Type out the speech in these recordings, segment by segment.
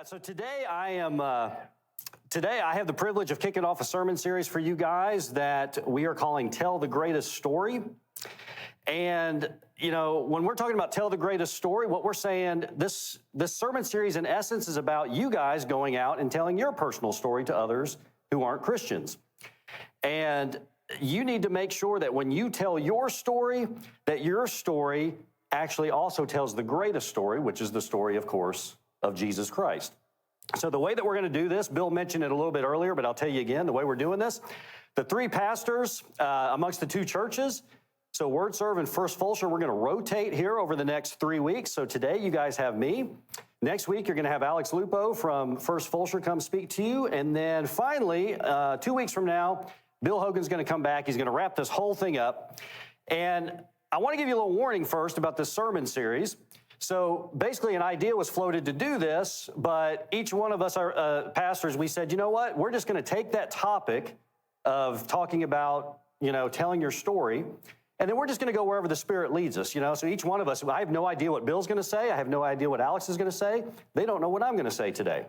Yeah, so today I have the privilege of kicking off a sermon series for you guys that we are calling Tell the Greatest Story. And, when we're talking about Tell the Greatest Story, what we're saying, this sermon series in essence is about you guys going out and telling your personal story to others who aren't Christians. And you need to make sure that when you tell your story, that your story actually also tells the greatest story, which is the story, of course, of Jesus Christ. So the way that we're going to do this, Bill mentioned it a little bit earlier, but I'll tell you again, the way we're doing this, the three pastors amongst the two churches, so Word Serve and First Fulshear, we're going to rotate here over the next 3 weeks. So today you guys have me. Next week you're going to have Alex Lupo from First Fulshear come speak to you. And then finally, 2 weeks from now, Bill Hogan's going to come back. He's going to wrap this whole thing up. And I want to give you a little warning first about this sermon series. So basically an idea was floated to do this, but each one of us, our pastors, we said, you know what, we're just going to take that topic of talking about, telling your story, and then we're just going to go wherever the Spirit leads us, So each one of us, I have no idea what Bill's going to say. I have no idea what Alex is going to say. They don't know what I'm going to say today.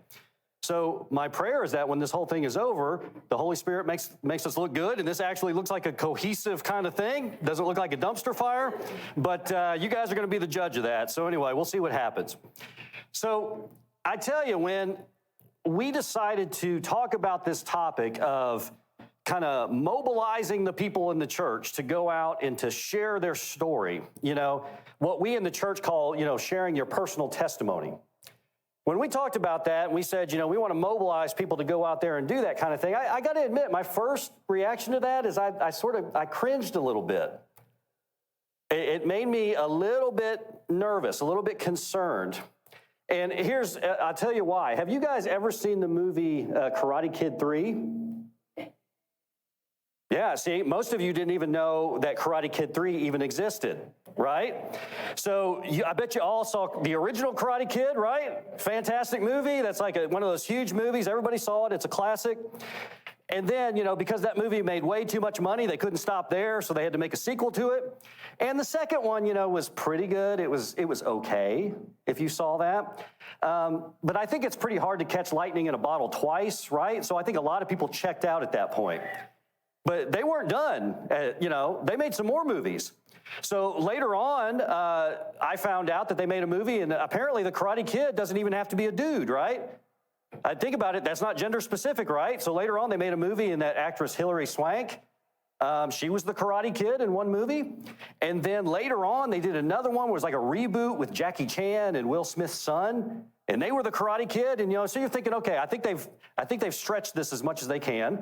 So my prayer is that when this whole thing is over, the Holy Spirit makes us look good, and this actually looks like a cohesive kind of thing. Doesn't look like a dumpster fire, but you guys are going to be the judge of that. So anyway, we'll see what happens. So I tell you, when we decided to talk about this topic of kind of mobilizing the people in the church to go out and to share their story, what we in the church call, sharing your personal testimony. When we talked about that, we said, we want to mobilize people to go out there and do that kind of thing. I got to admit, my first reaction to that is I cringed a little bit. It made me a little bit nervous, a little bit concerned. And I'll tell you why. Have you guys ever seen the movie Karate Kid 3? Yeah, see, most of you didn't even know that Karate Kid 3 even existed, right? So I bet you all saw the original Karate Kid, right? Fantastic movie. That's like one of those huge movies. Everybody saw it. It's a classic. And then, because that movie made way too much money, they couldn't stop there, so they had to make a sequel to it. And the second one, was pretty good. It was okay, if you saw that. But I think it's pretty hard to catch lightning in a bottle twice, right? So I think a lot of people checked out at that point. But they weren't done. They made some more movies. So later on, I found out that they made a movie, and apparently the Karate Kid doesn't even have to be a dude, right? I think about it, that's not gender specific, right? So later on, they made a movie, and that actress Hilary Swank, she was the Karate Kid in one movie. And then later on, they did another one where it was like a reboot with Jackie Chan and Will Smith's son, and they were the Karate Kid. And so you're thinking, okay, I think they've stretched this as much as they can.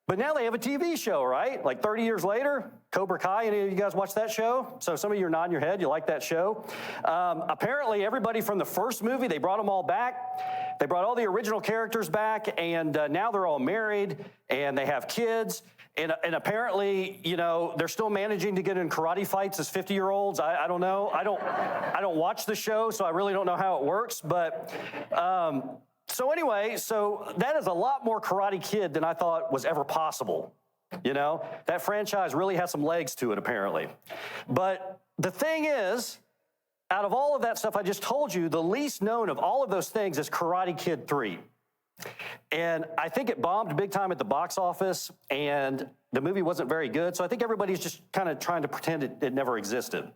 But now they have a TV show, right? Like 30 years later, Cobra Kai. Any of you guys watch that show? So some of you are nodding your head. You like that show. Apparently, everybody from the first movie, they brought them all back. They brought all the original characters back, and now they're all married, and they have kids. And apparently, they're still managing to get in karate fights as 50-year-olds. I don't know. I don't watch the show, so I really don't know how it works. But so anyway, that is a lot more Karate Kid than I thought was ever possible. That franchise really has some legs to it, apparently. But the thing is, out of all of that stuff I just told you, the least known of all of those things is Karate Kid 3. And I think it bombed big time at the box office, and the movie wasn't very good. So I think everybody's just kind of trying to pretend it never existed.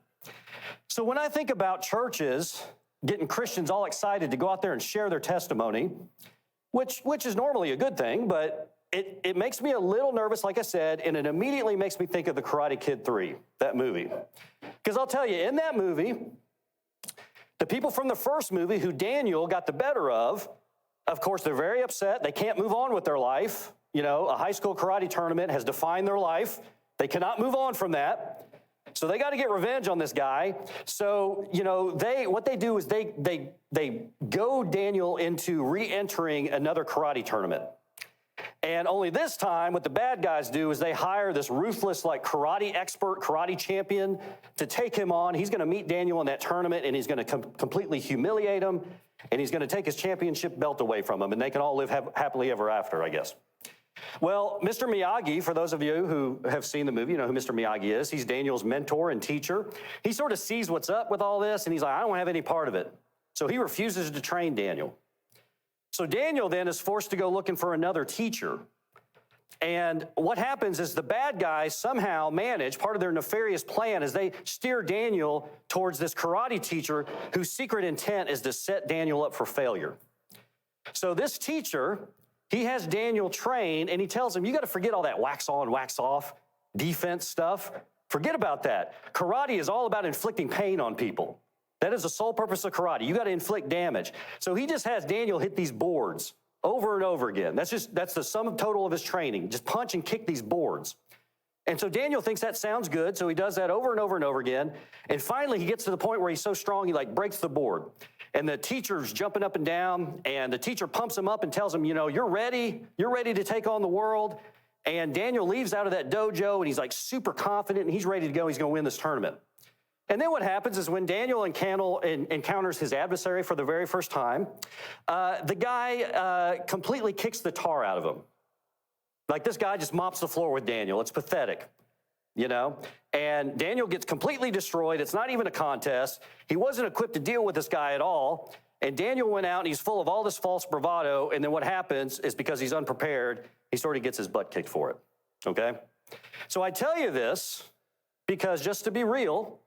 So when I think about churches getting Christians all excited to go out there and share their testimony, which is normally a good thing, but it makes me a little nervous, like I said, and it immediately makes me think of the Karate Kid 3, that movie. Because I'll tell you, in that movie, the people from the first movie who Daniel got the better of course, they're very upset. They can't move on with their life. A high school karate tournament has defined their life. They cannot move on from that. So they got to get revenge on this guy. So, what they do is they go Daniel into re-entering another karate tournament. And only this time, what the bad guys do is they hire this ruthless, karate expert, karate champion to take him on. He's going to meet Daniel in that tournament, and he's going to completely humiliate him, and he's going to take his championship belt away from him, and they can all live happily ever after, I guess. Well, Mr. Miyagi, for those of you who have seen the movie, you know who Mr. Miyagi is. He's Daniel's mentor and teacher. He sort of sees what's up with all this, and he's like, I don't have any part of it. So he refuses to train Daniel. So Daniel then is forced to go looking for another teacher. And what happens is the bad guys somehow manage, part of their nefarious plan is they steer Daniel towards this karate teacher whose secret intent is to set Daniel up for failure. So this teacher, he has Daniel trained and he tells him, you got to forget all that wax on, wax off defense stuff. Forget about that. Karate is all about inflicting pain on people. That is the sole purpose of karate. You got to inflict damage. So he just has Daniel hit these boards over and over again. That's the sum total of his training. Just punch and kick these boards. And so Daniel thinks that sounds good, so he does that over and over and over again. And finally, he gets to the point where he's so strong, he breaks the board. And the teacher's jumping up and down, and the teacher pumps him up and tells him, you're ready to take on the world. And Daniel leaves out of that dojo, and he's super confident, and he's ready to go. He's going to win this tournament. And then what happens is when Daniel encounters his adversary for the very first time, the guy completely kicks the tar out of him. This guy just mops the floor with Daniel. It's pathetic, And Daniel gets completely destroyed. It's not even a contest. He wasn't equipped to deal with this guy at all. And Daniel went out, and he's full of all this false bravado. And then what happens is because he's unprepared, he sort of gets his butt kicked for it, okay? So I tell you this because just to be real,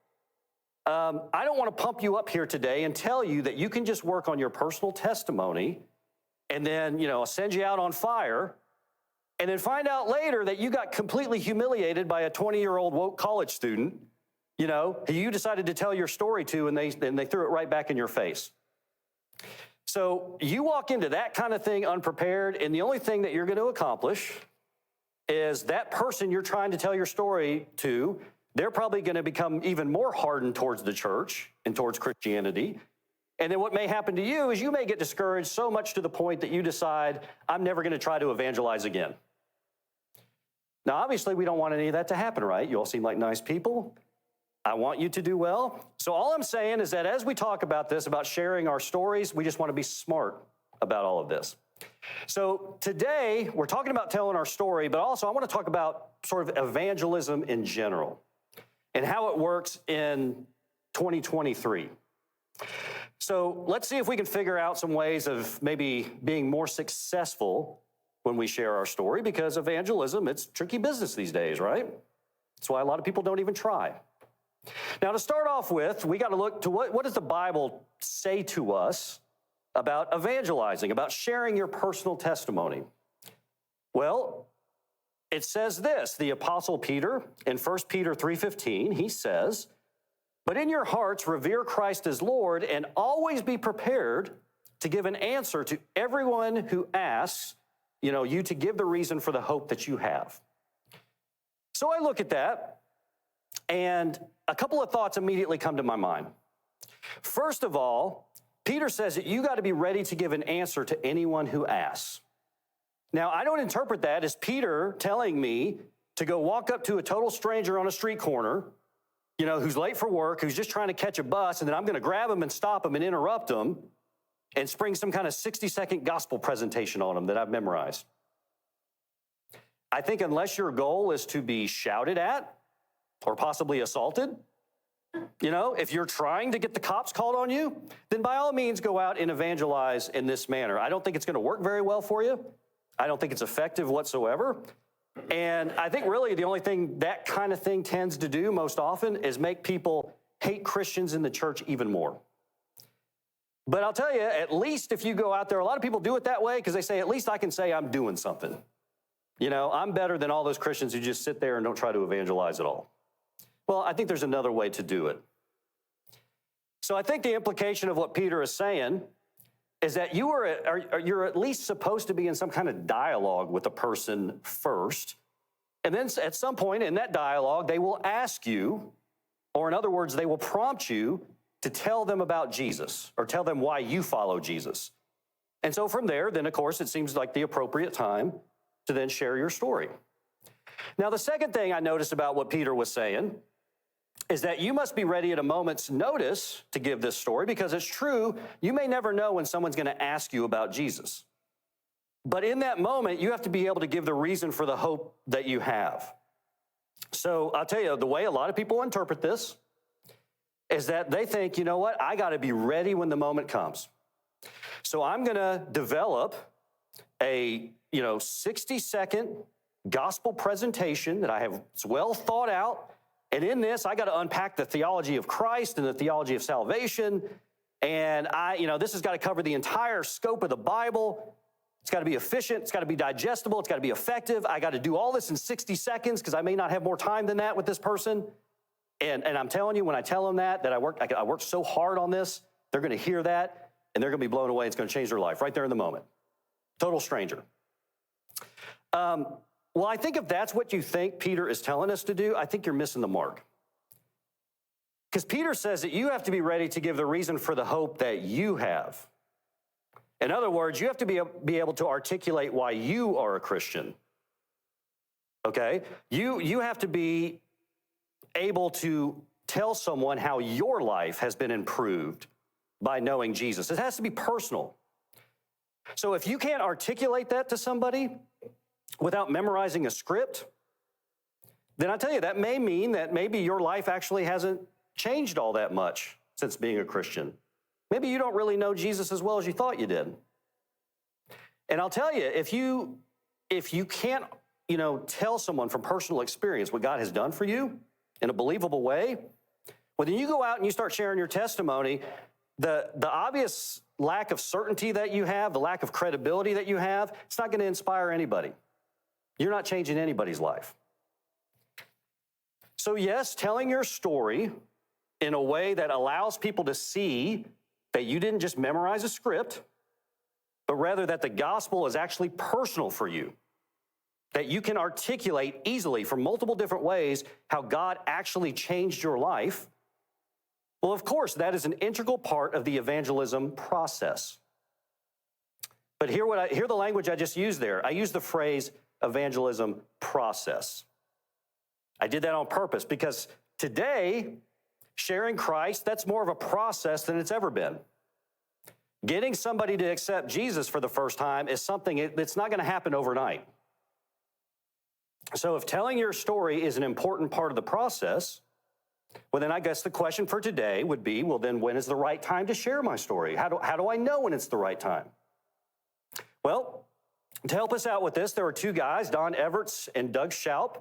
I don't want to pump you up here today and tell you that you can just work on your personal testimony and then, send you out on fire and then find out later that you got completely humiliated by a 20-year-old woke college student, who you decided to tell your story to and they threw it right back in your face. So you walk into that kind of thing unprepared, and the only thing that you're going to accomplish is that person you're trying to tell your story to, they're probably going to become even more hardened towards the church and towards Christianity. And then what may happen to you is you may get discouraged so much to the point that you decide, I'm never going to try to evangelize again. Now, obviously, we don't want any of that to happen, right? You all seem like nice people. I want you to do well. So all I'm saying is that as we talk about this, about sharing our stories, we just want to be smart about all of this. So today, we're talking about telling our story, but also I want to talk about sort of evangelism in general and how it works in 2023. So let's see if we can figure out some ways of maybe being more successful when we share our story, because evangelism, it's tricky business these days, right? That's why a lot of people don't even try. Now, to start off with, we got to look to what does the Bible say to us about evangelizing, about sharing your personal testimony? Well, it says this, the Apostle Peter, in 1 Peter 3:15, he says, but in your hearts revere Christ as Lord and always be prepared to give an answer to everyone who asks, you to give the reason for the hope that you have. So I look at that, and a couple of thoughts immediately come to my mind. First of all, Peter says that you got to be ready to give an answer to anyone who asks. Now, I don't interpret that as Peter telling me to go walk up to a total stranger on a street corner, who's late for work, who's just trying to catch a bus, and then I'm going to grab him and stop him and interrupt him and spring some kind of 60-second gospel presentation on him that I've memorized. I think unless your goal is to be shouted at or possibly assaulted, if you're trying to get the cops called on you, then by all means go out and evangelize in this manner. I don't think it's going to work very well for you. I don't think it's effective whatsoever. And I think really the only thing that kind of thing tends to do most often is make people hate Christians in the church even more. But I'll tell you, at least if you go out there, a lot of people do it that way because they say, at least I can say I'm doing something. I'm better than all those Christians who just sit there and don't try to evangelize at all. Well, I think there's another way to do it. So I think the implication of what Peter is saying is that you're at least supposed to be in some kind of dialogue with a person first. And then at some point in that dialogue, they will ask you, or in other words, they will prompt you to tell them about Jesus or tell them why you follow Jesus. And so from there, then of course, it seems like the appropriate time to then share your story. Now, the second thing I noticed about what Peter was saying is that you must be ready at a moment's notice to give this story, because it's true, you may never know when someone's going to ask you about Jesus. But in that moment, you have to be able to give the reason for the hope that you have. So I'll tell you, the way a lot of people interpret this is that they think, I got to be ready when the moment comes. So I'm going to develop a 60-second gospel presentation that I have well thought out. And in this, I got to unpack the theology of Christ and the theology of salvation. And this has got to cover the entire scope of the Bible. It's got to be efficient. It's got to be digestible. It's got to be effective. I got to do all this in 60 seconds because I may not have more time than that with this person. And I'm telling you, when I tell them that I worked so hard on this, they're going to hear that and they're going to be blown away. It's going to change their life right there in the moment. Total stranger. Well, I think if that's what you think Peter is telling us to do, I think you're missing the mark. Because Peter says that you have to be ready to give the reason for the hope that you have. In other words, you have to be able to articulate why you are a Christian. Okay? You have to be able to tell someone how your life has been improved by knowing Jesus. It has to be personal. So if you can't articulate that to somebody without memorizing a script, then I tell you, that may mean that maybe your life actually hasn't changed all that much since being a Christian. Maybe you don't really know Jesus as well as you thought you did. And I'll tell you, if you can't, tell someone from personal experience what God has done for you in a believable way, well, then you go out and you start sharing your testimony, the obvious lack of certainty that you have, the lack of credibility that you have, it's not going to inspire anybody. You're not changing anybody's life. So yes, telling your story in a way that allows people to see that you didn't just memorize a script, but rather that the gospel is actually personal for you, that you can articulate easily from multiple different ways how God actually changed your life. Well, of course, that is an integral part of the evangelism process. But hear the language I just used there. I used the phrase evangelism process. I did that on purpose because today, sharing Christ, that's more of a process than it's ever been. Getting somebody to accept Jesus for the first time is something that's not going to happen overnight. So if telling your story is an important part of the process, well, then I guess the question for today would be, well, then when is the right time to share my story? How do I know when it's the right time? Well, to help us out with this, there were two guys, Don Everts and Doug Schaup.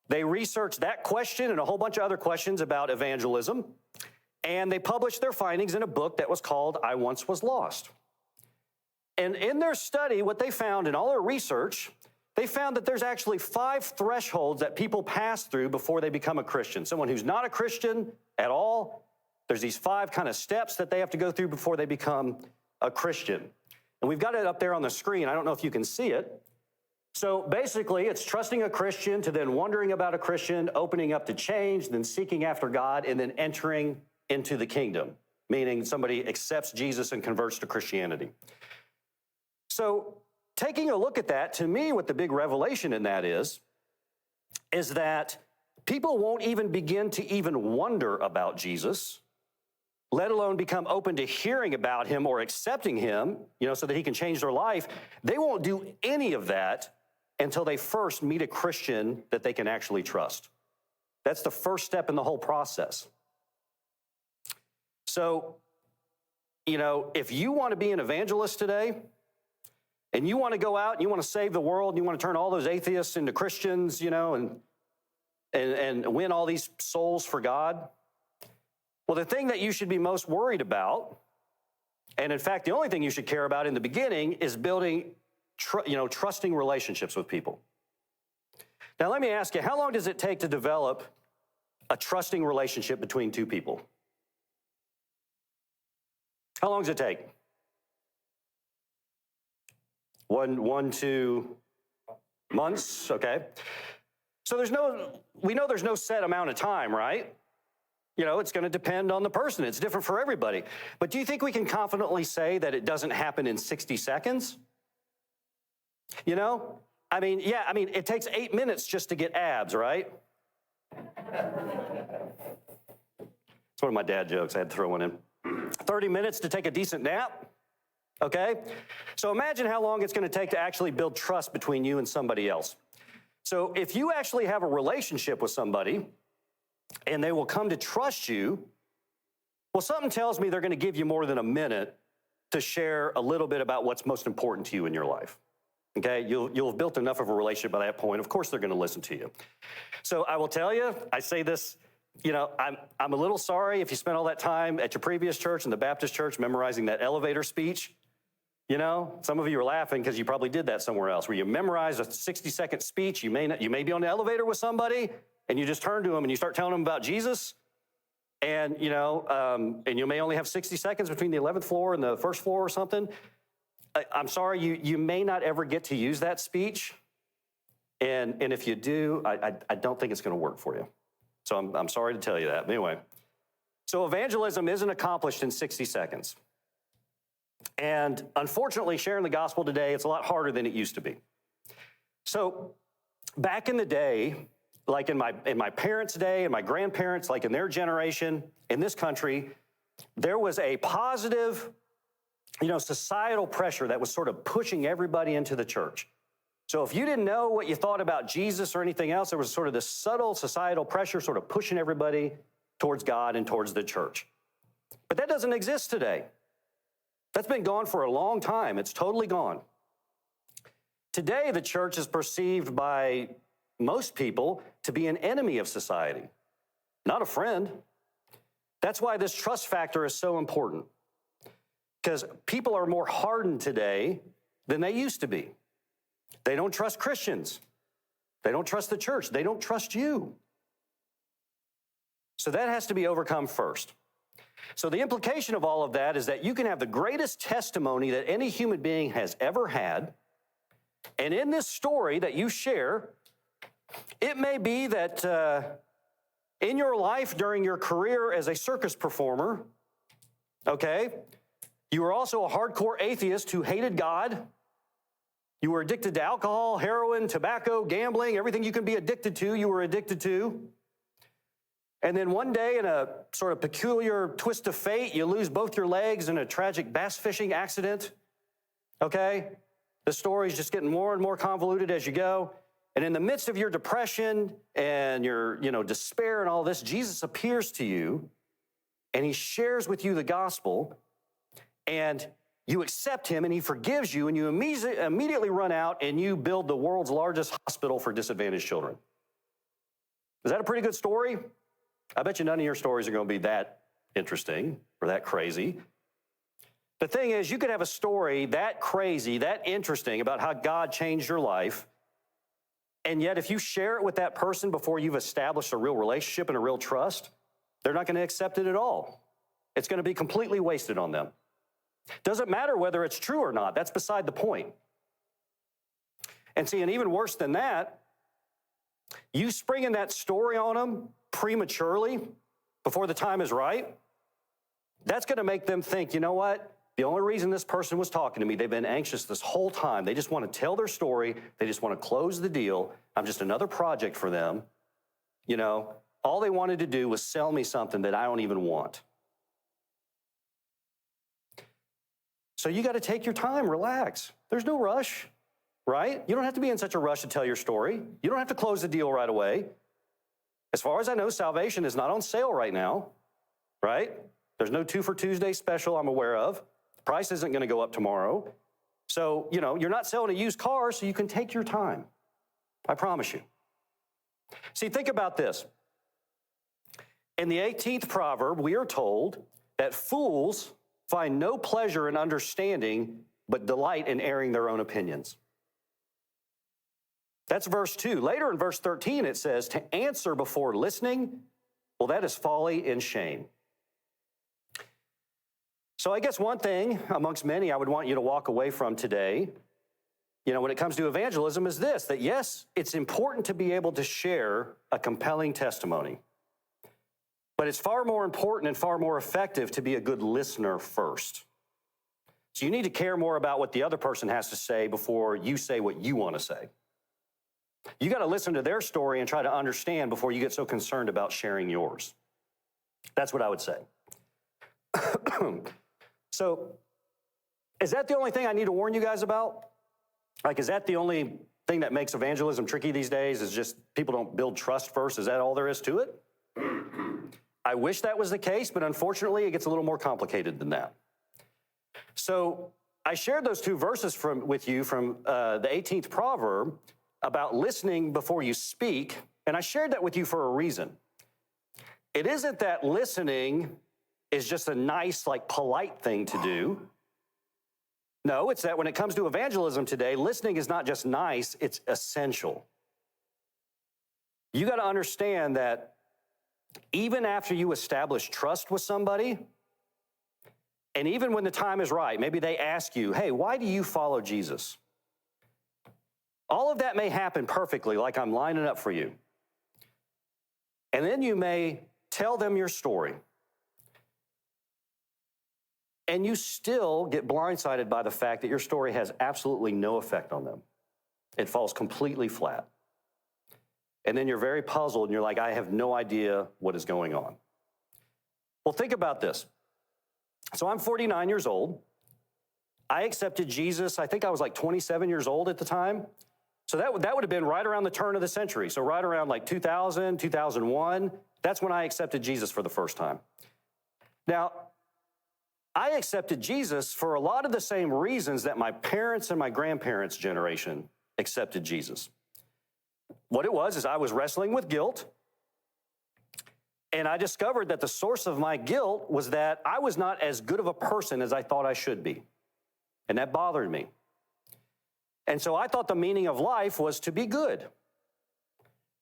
They researched that question and a whole bunch of other questions about evangelism, and they published their findings in a book that was called I Once Was Lost. And in their study, what they found in all their research, they found that there's actually 5 thresholds that people pass through before they become a Christian. Someone who's not a Christian at all, there's these 5 kind of steps that they have to go through before they become a Christian. And we've got it up there on the screen. I don't know if you can see it. So basically, it's trusting a Christian to then wondering about a Christian, opening up to change, then seeking after God, and then entering into the kingdom, meaning somebody accepts Jesus and converts to Christianity. So taking a look at that, to me, what the big revelation in that is that people won't even begin to even wonder about Jesus, let alone become open to hearing about him or accepting him, so that he can change their life. They won't do any of that until they first meet a Christian that they can actually trust. That's the first step in the whole process. So, if you want to be an evangelist today, and you want to go out and you want to save the world, and you want to turn all those atheists into Christians, and win all these souls for God, well, the thing that you should be most worried about, and in fact, the only thing you should care about in the beginning, is building trusting relationships with people. Now, let me ask you, how long does it take to develop a trusting relationship between two people? How long does it take? 1-2 months, okay. So we know there's no set amount of time, right? It's going to depend on the person. It's different for everybody. But do you think we can confidently say that it doesn't happen in 60 seconds? It takes 8 minutes just to get abs, right? It's one of my dad jokes. I had to throw one in. 30 minutes to take a decent nap, okay? So imagine how long it's going to take to actually build trust between you and somebody else. So if you actually have a relationship with somebody and they will come to trust you, well, something tells me they're going to give you more than a minute to share a little bit about what's most important to you in your life. Okay, you'll have built enough of a relationship by that point. Of course, they're going to listen to you. So I will tell you, I say this, I'm a little sorry if you spent all that time at your previous church in the Baptist church memorizing that elevator speech. Some of you are laughing because you probably did that somewhere else, where you memorize a 60-second speech. You may be on the elevator with somebody, and you just turn to them and you start telling them about Jesus. And and you may only have 60 seconds between the 11th floor and the first floor or something. I'm sorry, you may not ever get to use that speech. And if you do, I don't think it's going to work for you. So I'm sorry to tell you that. But anyway, so evangelism isn't accomplished in 60 seconds. And unfortunately, sharing the gospel today, it's a lot harder than it used to be. So back in the day, like in my parents' day and my grandparents, like in their generation in this country, there was a positive societal pressure that was sort of pushing everybody into the church. So if you didn't know what you thought about Jesus or anything else, there was sort of this subtle societal pressure sort of pushing everybody towards God and towards the church. But that doesn't exist today. That's been gone for a long time. It's totally gone. Today, the church is perceived by most people to be an enemy of society, not a friend. That's why this trust factor is so important. Because people are more hardened today than they used to be. They don't trust Christians. They don't trust the church. They don't trust you. So that has to be overcome first. So the implication of all of that is that you can have the greatest testimony that any human being has ever had. And in this story that you share, it may be that in your life during your career as a circus performer, okay, you were also a hardcore atheist who hated God. You were addicted to alcohol, heroin, tobacco, gambling, everything you can be addicted to, you were addicted to. And then one day, in a sort of peculiar twist of fate, you lose both your legs in a tragic bass fishing accident. Okay? The story's just getting more and more convoluted as you go. And in the midst of your depression and your, despair and all this, Jesus appears to you and he shares with you the gospel. And you accept him and he forgives you and you immediately run out and you build the world's largest hospital for disadvantaged children. Is that a pretty good story? I bet you none of your stories are going to be that interesting or that crazy. The thing is, you could have a story that crazy, that interesting about how God changed your life, and yet if you share it with that person before you've established a real relationship and a real trust, they're not going to accept it at all. It's going to be completely wasted on them. Doesn't matter whether it's true or not. That's beside the point. And see, and even worse than that, you springing that story on them prematurely before the time is right, that's going to make them think, you know what? The only reason this person was talking to me, they've been anxious this whole time. They just want to tell their story. They just want to close the deal. I'm just another project for them. All they wanted to do was sell me something that I don't even want. So you got to take your time, relax. There's no rush, right? You don't have to be in such a rush to tell your story. You don't have to close the deal right away. As far as I know, salvation is not on sale right now, right? There's no 2 for Tuesday special I'm aware of. The price isn't going to go up tomorrow. So, you're not selling a used car, so you can take your time. I promise you. See, think about this. In the 18th proverb, we are told that fools find no pleasure in understanding, but delight in airing their own opinions. That's verse 2. Later in verse 13, it says, to answer before listening, well, that is folly and shame. So I guess one thing amongst many I would want you to walk away from today, when it comes to evangelism is this, that yes, it's important to be able to share a compelling testimony. But it's far more important and far more effective to be a good listener first. So you need to care more about what the other person has to say before you say what you want to say. You got to listen to their story and try to understand before you get so concerned about sharing yours. That's what I would say. So, is that the only thing I need to warn you guys about? Is that the only thing that makes evangelism tricky these days is just people don't build trust first? Is that all there is to it? I wish that was the case, but unfortunately, it gets a little more complicated than that. So I shared those two verses with you from the 18th proverb about listening before you speak, and I shared that with you for a reason. It isn't that listening is just a nice, like, polite thing to do. No, it's that when it comes to evangelism today, listening is not just nice, it's essential. You got to understand that even after you establish trust with somebody, and even when the time is right, maybe they ask you, hey, why do you follow Jesus? All of that may happen perfectly, like I'm lining up for you. And then you may tell them your story. And you still get blindsided by the fact that your story has absolutely no effect on them. It falls completely flat. And then you're very puzzled and you're like, I have no idea what is going on. Well, think about this. So I'm 49 years old. I accepted Jesus, I think I was like 27 years old at the time. So that would have been right around the turn of the century. So right around like 2000, 2001, that's when I accepted Jesus for the first time. Now, I accepted Jesus for a lot of the same reasons that my parents and my grandparents' generation accepted Jesus. What it was is I was wrestling with guilt, and I discovered that the source of my guilt was that I was not as good of a person as I thought I should be, and that bothered me. And so I thought the meaning of life was to be good.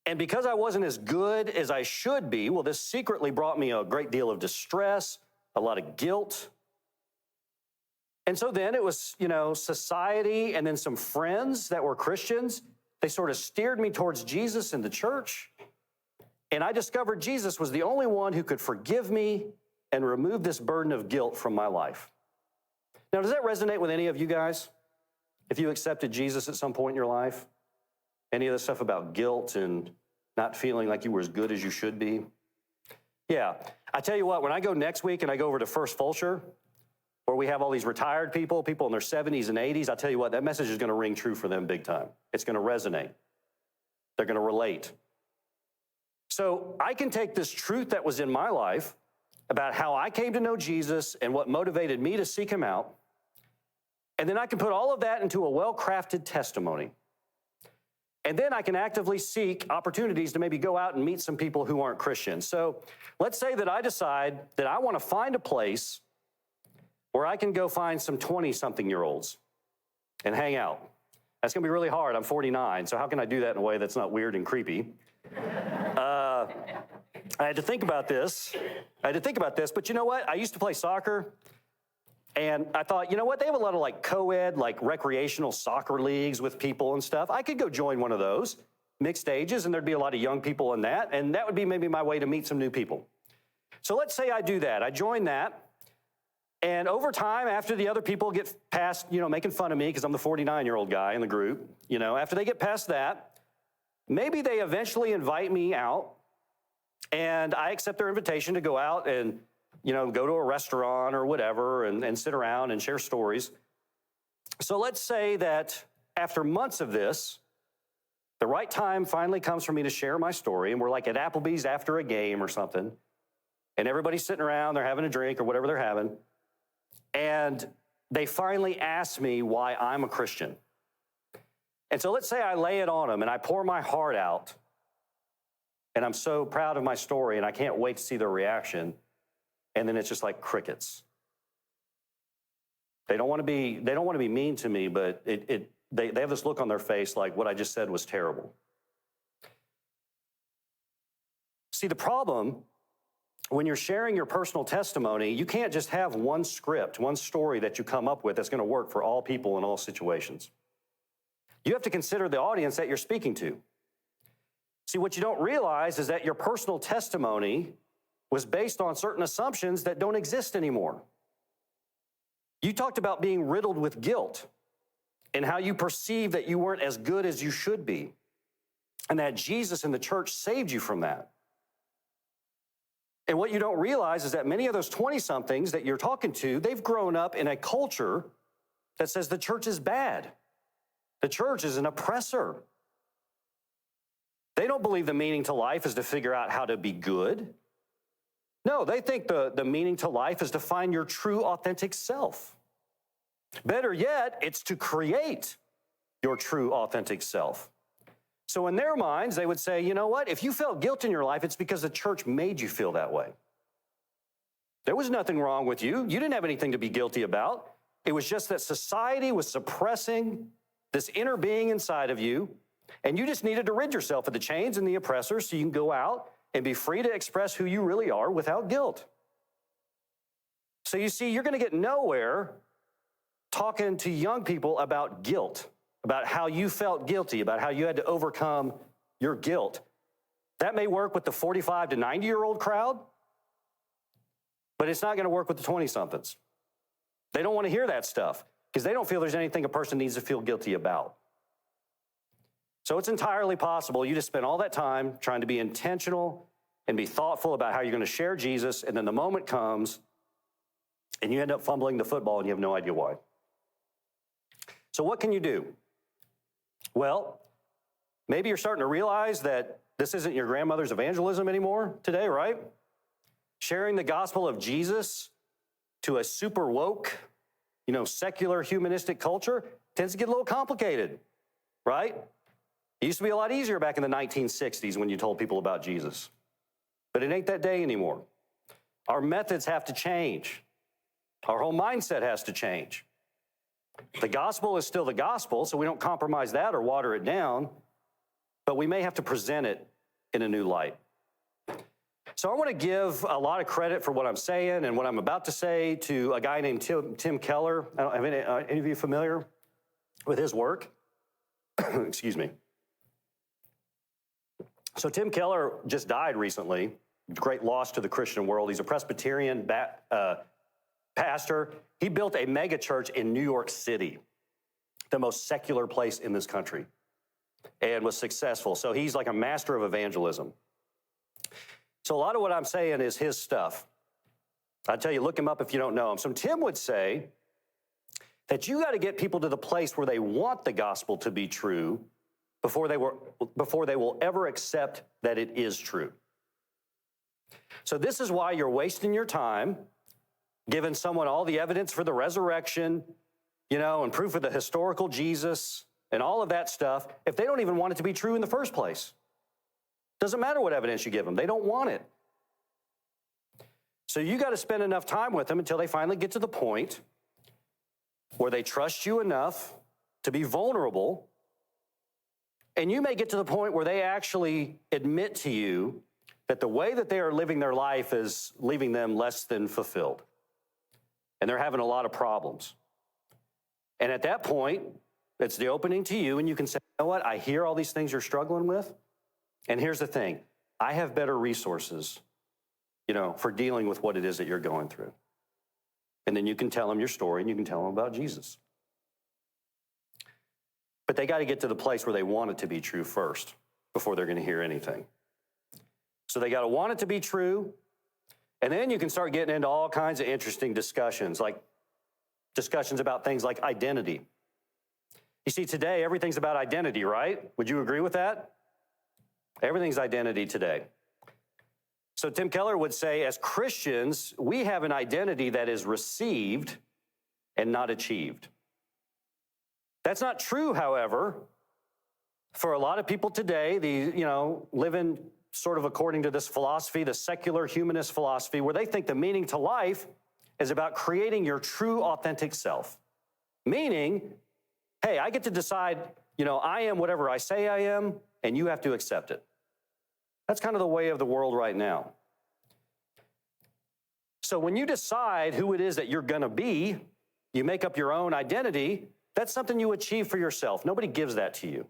And because I wasn't as good as I should be, well, this secretly brought me a great deal of distress, a lot of guilt. And so then it was, society and then some friends that were Christians. They sort of steered me towards Jesus and the church. And I discovered Jesus was the only one who could forgive me and remove this burden of guilt from my life. Now, does that resonate with any of you guys? If you accepted Jesus at some point in your life? Any of the stuff about guilt and not feeling like you were as good as you should be? Yeah. I tell you what, when I go next week and I go over to First Fulshire, where we have all these retired people in their 70s and 80s, I'll tell you what, that message is going to ring true for them big time. It's going to resonate. They're going to relate. So I can take this truth that was in my life about how I came to know Jesus and what motivated me to seek him out, and then I can put all of that into a well-crafted testimony. And then I can actively seek opportunities to maybe go out and meet some people who aren't Christians. So let's say that I decide that I want to find a place where I can go find some 20-something-year-olds and hang out. That's going to be really hard. I'm 49, so how can I do that in a way that's not weird and creepy? I had to think about this. But you know what? I used to play soccer, and I thought, you know what? They have a lot of like co-ed, like recreational soccer leagues with people and stuff. I could go join one of those, mixed ages, and there'd be a lot of young people in that, and that would be maybe my way to meet some new people. So let's say I do that. I join that. And over time, after the other people get past, making fun of me because I'm the 49-year-old guy in the group, after they get past that, maybe they eventually invite me out and I accept their invitation to go out and, go to a restaurant or whatever and sit around and share stories. So let's say that after months of this, the right time finally comes for me to share my story, and we're like at Applebee's after a game or something, and everybody's sitting around, they're having a drink or whatever they're having. And they finally ask me why I'm a Christian. And so let's say I lay it on them and I pour my heart out. And I'm so proud of my story and I can't wait to see their reaction. And then it's just like crickets. They don't want to be mean to me, but they have this look on their face like what I just said was terrible. See, the problem when you're sharing your personal testimony, you can't just have one script, one story that you come up with that's going to work for all people in all situations. You have to consider the audience that you're speaking to. See, what you don't realize is that your personal testimony was based on certain assumptions that don't exist anymore. You talked about being riddled with guilt and how you perceived that you weren't as good as you should be, and that Jesus and the church saved you from that. And what you don't realize is that many of those 20-somethings that you're talking to, they've grown up in a culture that says the church is bad. The church is an oppressor. They don't believe the meaning to life is to figure out how to be good. No, they think the meaning to life is to find your true, authentic self. Better yet, it's to create your true, authentic self. So in their minds, they would say, you know what? If you felt guilt in your life, it's because the church made you feel that way. There was nothing wrong with you. You didn't have anything to be guilty about. It was just that society was suppressing this inner being inside of you, and you just needed to rid yourself of the chains and the oppressors so you can go out and be free to express who you really are without guilt. So you see, you're going to get nowhere talking to young people about guilt, about how you felt guilty, about how you had to overcome your guilt. That may work with the 45 to 90-year-old crowd, but it's not going to work with the 20-somethings. They don't want to hear that stuff because they don't feel there's anything a person needs to feel guilty about. So it's entirely possible you just spend all that time trying to be intentional and be thoughtful about how you're going to share Jesus, and then the moment comes and you end up fumbling the football and you have no idea why. So what can you do? Well, maybe you're starting to realize that this isn't your grandmother's evangelism anymore today, right? Sharing the gospel of Jesus to a super woke, secular humanistic culture tends to get a little complicated, right? It used to be a lot easier back in the 1960s when you told people about Jesus. But it ain't that day anymore. Our methods have to change. Our whole mindset has to change. The gospel is still the gospel, so we don't compromise that or water it down, but we may have to present it in a new light. So I want to give a lot of credit for what I'm saying and what I'm about to say to a guy named Tim Keller. I don't have any of you familiar with his work? Excuse me. So Tim Keller just died recently. Great loss to the Christian world. He's a Presbyterian pastor. He built a mega church in New York City, the most secular place in this country, and was successful. So he's like a master of evangelism. So a lot of what I'm saying is his stuff. I tell you, look him up if you don't know him. So Tim would say that you got to get people to the place where they want the gospel to be true before they will ever accept that it is true. So this is why you're wasting your time giving someone all the evidence for the resurrection, and proof of the historical Jesus and all of that stuff, if they don't even want it to be true in the first place. Doesn't matter what evidence you give them. They don't want it. So you got to spend enough time with them until they finally get to the point where they trust you enough to be vulnerable. And you may get to the point where they actually admit to you that the way that they are living their life is leaving them less than fulfilled. And they're having a lot of problems. And at that point, it's the opening to you, and you can say, you know what, I hear all these things you're struggling with. And here's the thing, I have better resources, for dealing with what it is that you're going through. And then you can tell them your story and you can tell them about Jesus. But they got to get to the place where they want it to be true first before they're going to hear anything. So they got to want it to be true. And then you can start getting into all kinds of interesting discussions, like discussions about things like identity. You see, today, everything's about identity, right? Would you agree with that? Everything's identity today. So Tim Keller would say, as Christians, we have an identity that is received and not achieved. That's not true, however, for a lot of people today, living sort of according to this philosophy, the secular humanist philosophy, where they think the meaning to life is about creating your true, authentic self. Meaning, hey, I get to decide, I am whatever I say I am, and you have to accept it. That's kind of the way of the world right now. So when you decide who it is that you're going to be, you make up your own identity, that's something you achieve for yourself. Nobody gives that to you.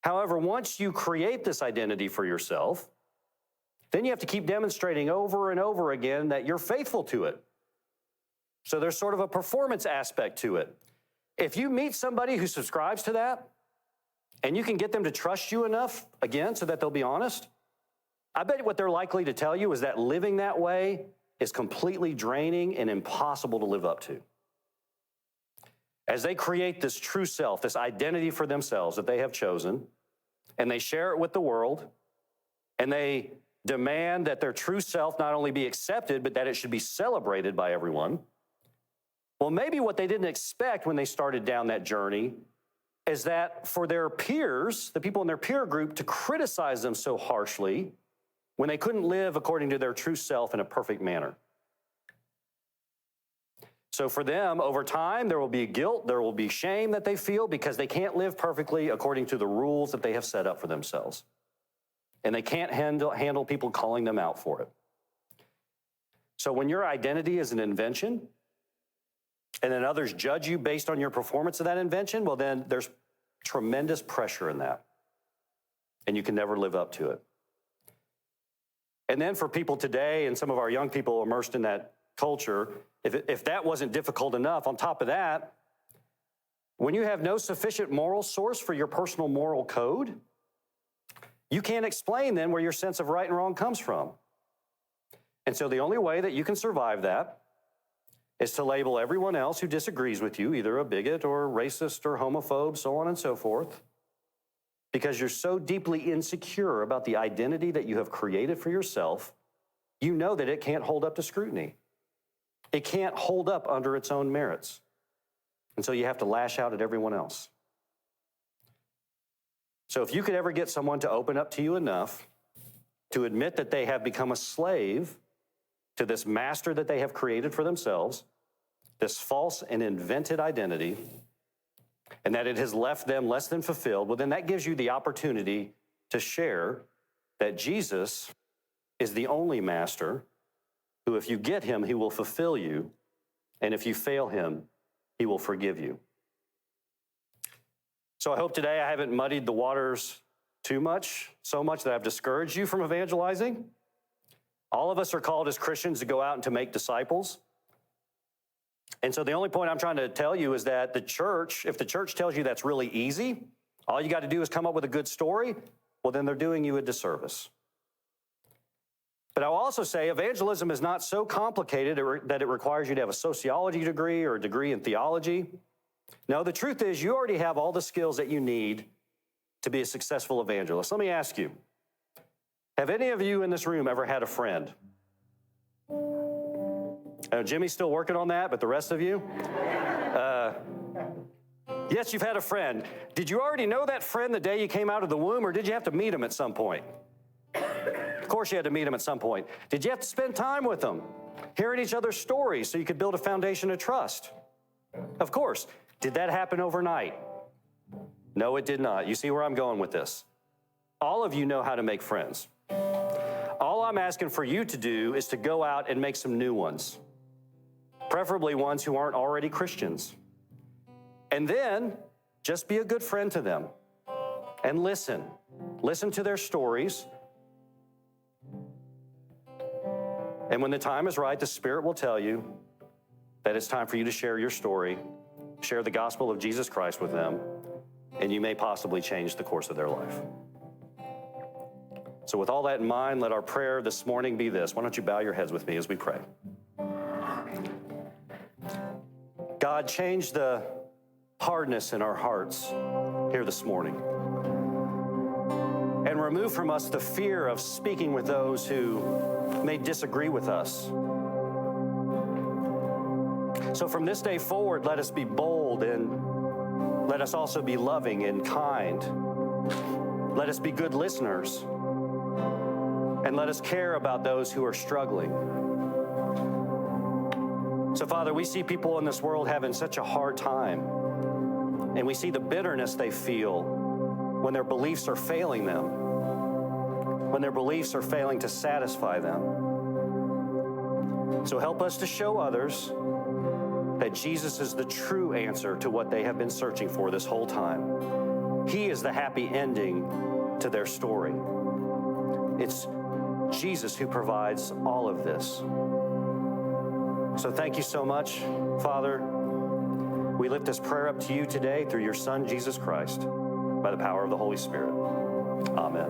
However, once you create this identity for yourself, then you have to keep demonstrating over and over again that you're faithful to it. So there's sort of a performance aspect to it. If you meet somebody who subscribes to that, and you can get them to trust you enough, again, so that they'll be honest, I bet what they're likely to tell you is that living that way is completely draining and impossible to live up to. As they create this true self, this identity for themselves that they have chosen, and they share it with the world, and they demand that their true self not only be accepted, but that it should be celebrated by everyone, Well, maybe what they didn't expect when they started down that journey is that for their peers, the people in their peer group, to criticize them so harshly when they couldn't live according to their true self in a perfect manner. So for them, over time, there will be guilt, there will be shame that they feel because they can't live perfectly according to the rules that they have set up for themselves. And they can't handle people calling them out for it. So when your identity is an invention, and then others judge you based on your performance of that invention, well, then there's tremendous pressure in that. And you can never live up to it. And then for people today, and some of our young people immersed in that culture, if that wasn't difficult enough, on top of that, when you have no sufficient moral source for your personal moral code, you can't explain then where your sense of right and wrong comes from. And so the only way that you can survive that is to label everyone else who disagrees with you, either a bigot or racist or homophobe, so on and so forth, because you're so deeply insecure about the identity that you have created for yourself, you know that it can't hold up to scrutiny. It can't hold up under its own merits. And so you have to lash out at everyone else. So if you could ever get someone to open up to you enough to admit that they have become a slave to this master that they have created for themselves, this false and invented identity, and that it has left them less than fulfilled, well, then that gives you the opportunity to share that Jesus is the only master who, if you get him, he will fulfill you, and if you fail him, he will forgive you. So I hope today I haven't muddied the waters too much, so much that I've discouraged you from evangelizing. All of us are called as Christians to go out and to make disciples. And so the only point I'm trying to tell you is that the church, if the church tells you that's really easy, all you got to do is come up with a good story, well, then they're doing you a disservice. But I'll also say evangelism is not so complicated that it requires you to have a sociology degree or a degree in theology. No, the truth is you already have all the skills that you need to be a successful evangelist. Let me ask you, have any of you in this room ever had a friend? Jimmy's still working on that, but the rest of you? Yes, you've had a friend. Did you already know that friend the day you came out of the womb, or did you have to meet him at some point? Of course you had to meet him at some point. Did you have to spend time with them, hearing each other's stories so you could build a foundation of trust? Of course. Did that happen overnight? No, it did not. You see where I'm going with this? All of you know how to make friends. All I'm asking for you to do is to go out and make some new ones, preferably ones who aren't already Christians. And then just be a good friend to them and listen. Listen to their stories. And when the time is right, the Spirit will tell you that it's time for you to share your story, share the gospel of Jesus Christ with them, and you may possibly change the course of their life. So with all that in mind, let our prayer this morning be this. Why don't you bow your heads with me as we pray? God, change the hardness in our hearts here this morning, and remove from us the fear of speaking with those who may disagree with us. So from this day forward, let us be bold, and let us also be loving and kind. Let us be good listeners, and let us care about those who are struggling. So Father, we see people in this world having such a hard time, and we see the bitterness they feel when their beliefs are failing them, when their beliefs are failing to satisfy them. So help us to show others that Jesus is the true answer to what they have been searching for this whole time. He is the happy ending to their story. It's Jesus who provides all of this. So thank you so much, Father. We lift this prayer up to you today through your Son, Jesus Christ, by the power of the Holy Spirit. Amen.